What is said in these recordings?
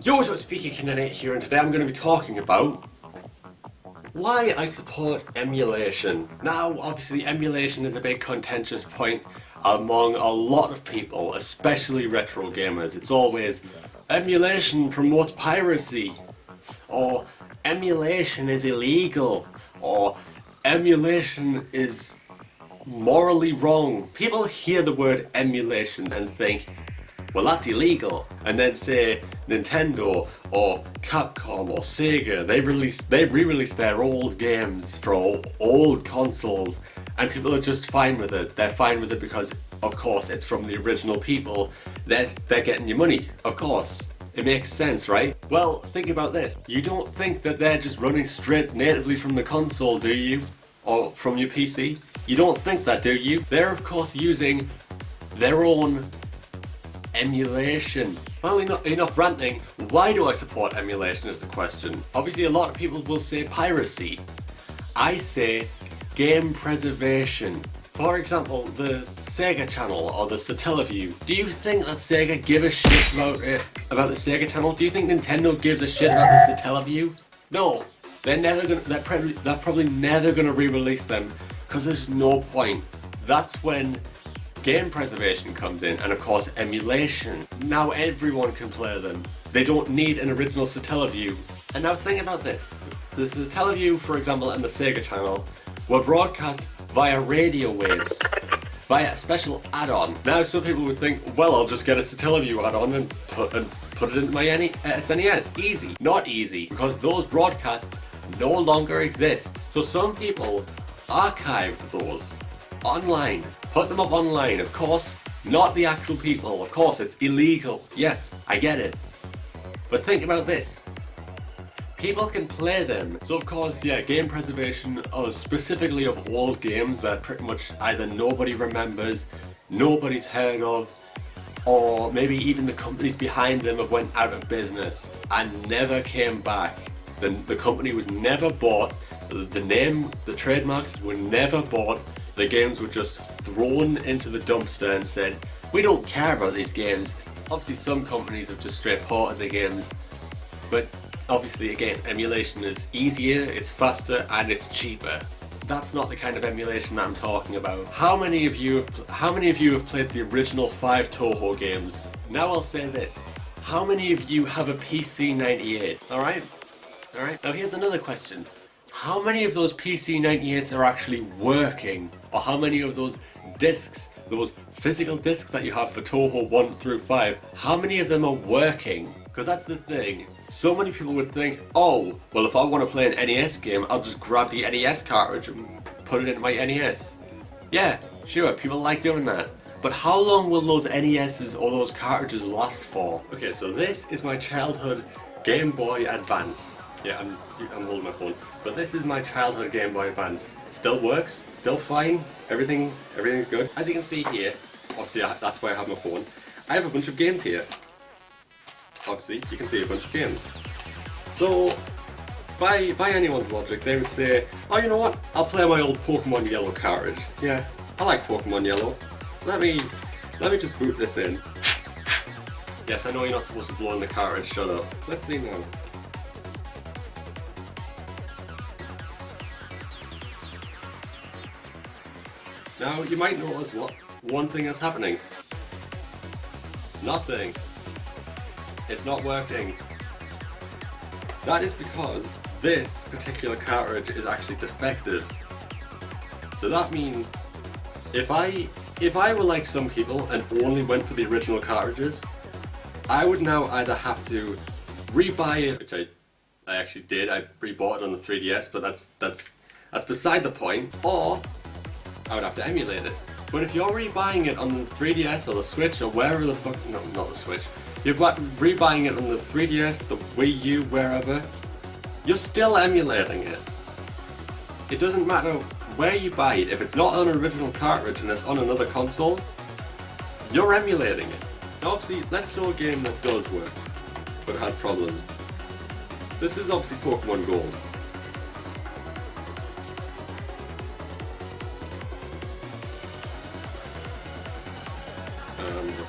Yo, so it's Pikakid98 here, and today I'm going to be talking about why I support emulation. Now, obviously, emulation is a big contentious point among a lot of people, especially retro gamers. It's always, emulation promotes piracy, or emulation is illegal, or emulation is morally wrong. People hear the word emulation and think, well, that's illegal, and then say Nintendo or Capcom or Sega, they re-released their old games for old consoles, and people are just fine with it. They're fine with it because, of course, it's from the original people. They're getting your money, of course. It makes sense, right? Well, think about this. You don't think that they're just running straight natively from the console, do you? Or from your PC? You don't think that, do you? They're, of course, using their own emulation. Well, enough ranting. Why do I support emulation is the question. Obviously, a lot of people will say piracy. I say game preservation. For example, the Sega channel or the Satellaview. Do you think that Sega give a shit about the Sega channel? Do you think Nintendo gives a shit about the Satellaview? No. They're probably never gonna re-release them because there's no point. That's when game preservation comes in, and of course emulation. Now everyone can play them. They don't need an original Satellaview. And now think about this. The Satellaview, for example, and the Sega channel were broadcast via radio waves, via a special add-on. Now some people would think, well, I'll just get a Satellaview add-on and put it into my SNES. Easy. Not easy, because those broadcasts no longer exist. So some people archived those online. Put them up online, of course, not the actual people. Of course, it's illegal. Yes, I get it. But think about this. People can play them. So of course, yeah, game preservation, specifically of old games that pretty much either nobody remembers, nobody's heard of, or maybe even the companies behind them have went out of business and never came back. The company was never bought, the name, the trademarks were never bought, the games were just thrown into the dumpster and said, we don't care about these games. Obviously some companies have just straight ported the games, but obviously again, emulation is easier, it's faster, and it's cheaper. That's not the kind of emulation that I'm talking about. How many of you have played the original 5 Toho games? Now I'll say this. How many of you have a PC98? Alright? Now here's another question. How many of those PC98s are actually working? Or how many of those discs, those physical discs that you have for Toho 1 through 5, how many of them are working? Because that's the thing. So many people would think, oh, well, if I want to play an NES game, I'll just grab the NES cartridge and put it into my NES. Yeah, sure, people like doing that. But how long will those NESs or those cartridges last for? Okay, so this is my childhood Game Boy Advance. Yeah, I'm holding my phone. But this is my childhood Game Boy Advance. It still works, still fine, everything's good. As you can see here, obviously that's why I have my phone. I have a bunch of games here. Obviously, you can see a bunch of games. So, by anyone's logic, they would say, oh, you know what? I'll play my old Pokemon Yellow cartridge. Yeah, I like Pokemon Yellow. Let me just boot this in. Yes, I know you're not supposed to blow in the cartridge, shut up. Let's see now. Now, you might notice one thing that's happening. Nothing. It's not working. That is because this particular cartridge is actually defective. So that means if I were like some people and only went for the original cartridges, I would now either have to rebuy it, which I actually did. I rebought it on the 3DS, but that's beside the point, or I would have to emulate it. But if you're rebuying it on the 3DS or the Switch or wherever the fuck, no, not the Switch, you're rebuying it on the 3DS, the Wii U, wherever, you're still emulating it. It doesn't matter where you buy it, if it's not on an original cartridge and it's on another console, you're emulating it. Now obviously, let's show a game that does work, but has problems. This is obviously Pokemon Gold.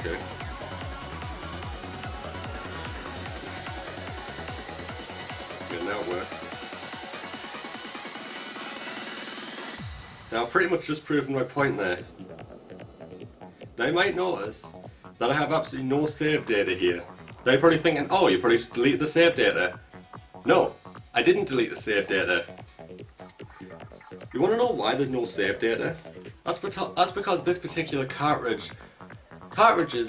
Okay. good, now it works. Now I've pretty much just proven my point there. Now you might notice that I have absolutely no save data here. Now you're probably thinking, oh, you probably just deleted the save data. No, I didn't delete the save data. You want to know why there's no save data? That's because this particular cartridges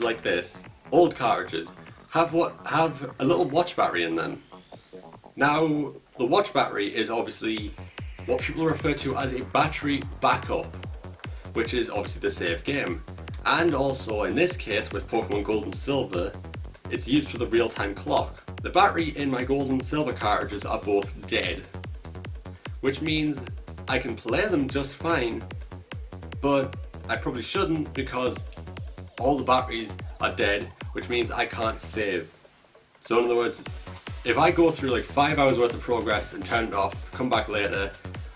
like this, old cartridges, have a little watch battery in them. Now, the watch battery is obviously what people refer to as a battery backup, which is obviously the save game. And also, in this case, with Pokemon Gold and Silver, it's used for the real-time clock. The battery in my Gold and Silver cartridges are both dead, which means I can play them just fine, but I probably shouldn't because all the batteries are dead, which means I can't save. So in other words, if I go through like 5 hours worth of progress and turn it off, come back later,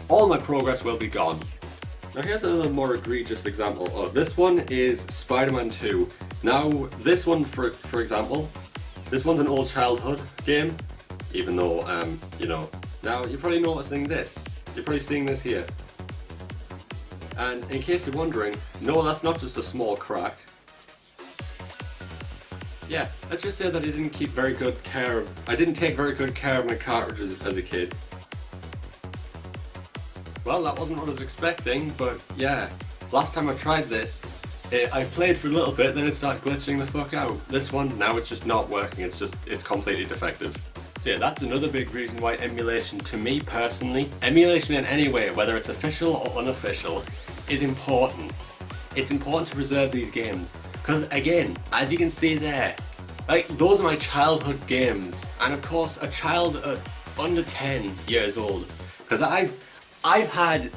all my progress will be gone. Now here's another more egregious example. Oh, this one is Spider-Man 2. Now this one, for example, this one's an old childhood game, even though, you know. Now you're probably noticing this. You're probably seeing this here. And in case you're wondering, no, that's not just a small crack. Yeah, let's just say that I didn't take very good care of my cartridges as a kid. Well, that wasn't what I was expecting, but yeah, last time I tried this, I played for a little bit, then it started glitching the fuck out. This one, now it's just not working, it's completely defective. So yeah, that's another big reason why emulation, to me personally, emulation in any way, whether it's official or unofficial, is important. It's important to preserve these games, because again, as you can see there, like, those are my childhood games, and of course a child under 10 years old, because I've had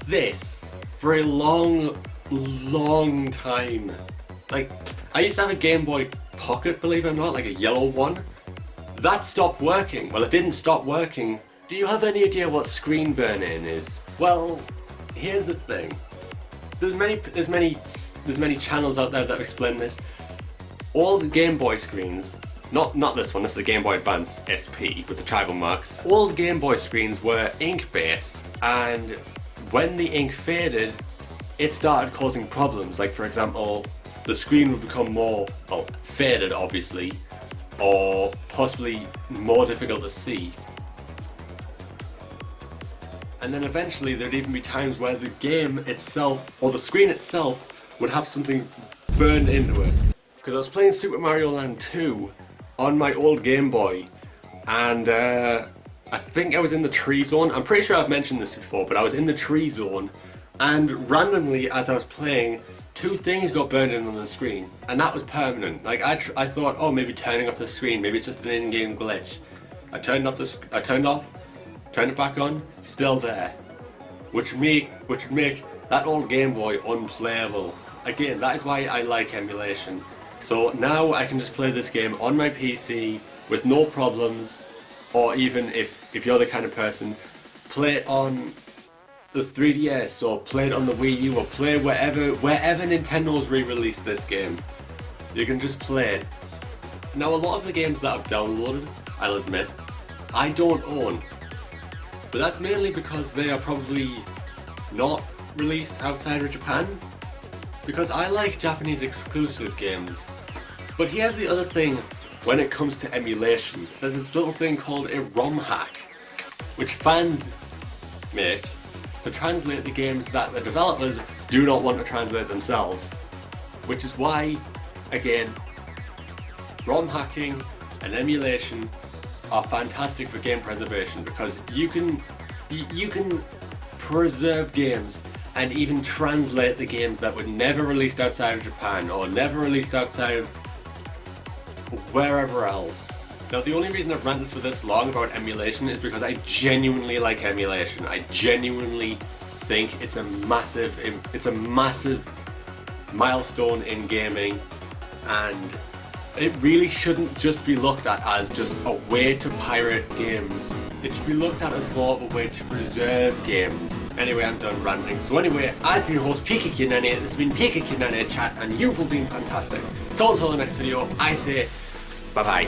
this for a long time. Like, I used to have a Game Boy Pocket, believe it or not, like a yellow one. That stopped working. Well, it didn't stop working. Do you have any idea what screen burn-in is? Well, here's the thing. There's many channels out there that explain this. Old Game Boy screens, not this one, this is a Game Boy Advance SP with the tribal marks. Old Game Boy screens were ink-based, and when the ink faded, it started causing problems. Like, for example, the screen would become more, well, faded obviously, or possibly more difficult to see. And then eventually there'd even be times where the game itself, or the screen itself, would have something burned into it. Because I was playing Super Mario Land 2 on my old Game Boy, and I think I was in the tree zone. I'm pretty sure I've mentioned this before, but I was in the tree zone, and randomly as I was playing, two things got burned in on the screen, and that was permanent. Like, I thought, oh, maybe turning off the screen, maybe it's just an in-game glitch. I turned off, turned it back on, still there, which would make that old Game Boy unplayable. Again, that is why I like emulation. So now I can just play this game on my PC with no problems, or even if you're the kind of person, play it on the 3DS or play it on the Wii U or play wherever Nintendo's re-released this game. You can just play it. Now, a lot of the games that I've downloaded, I'll admit, I don't own. But that's mainly because they are probably not released outside of Japan. Because I like Japanese exclusive games. But here's the other thing when it comes to emulation. There's this little thing called a ROM hack, which fans make to translate the games that the developers do not want to translate themselves. Which is why, again, ROM hacking and emulation are fantastic for game preservation, because you can preserve games and even translate the games that were never released outside of Japan or never released outside of wherever else. Now, the only reason I've ranted for this long about emulation is because I genuinely like emulation. I genuinely think it's a massive milestone in gaming, and it really shouldn't just be looked at as just a way to pirate games. It should be looked at as more of a way to preserve games. Anyway, I'm done ranting. So anyway, I've been your host, Pikakid98. This has been Pikakid98 Chat, and you've all been fantastic. So until the next video, I say bye-bye.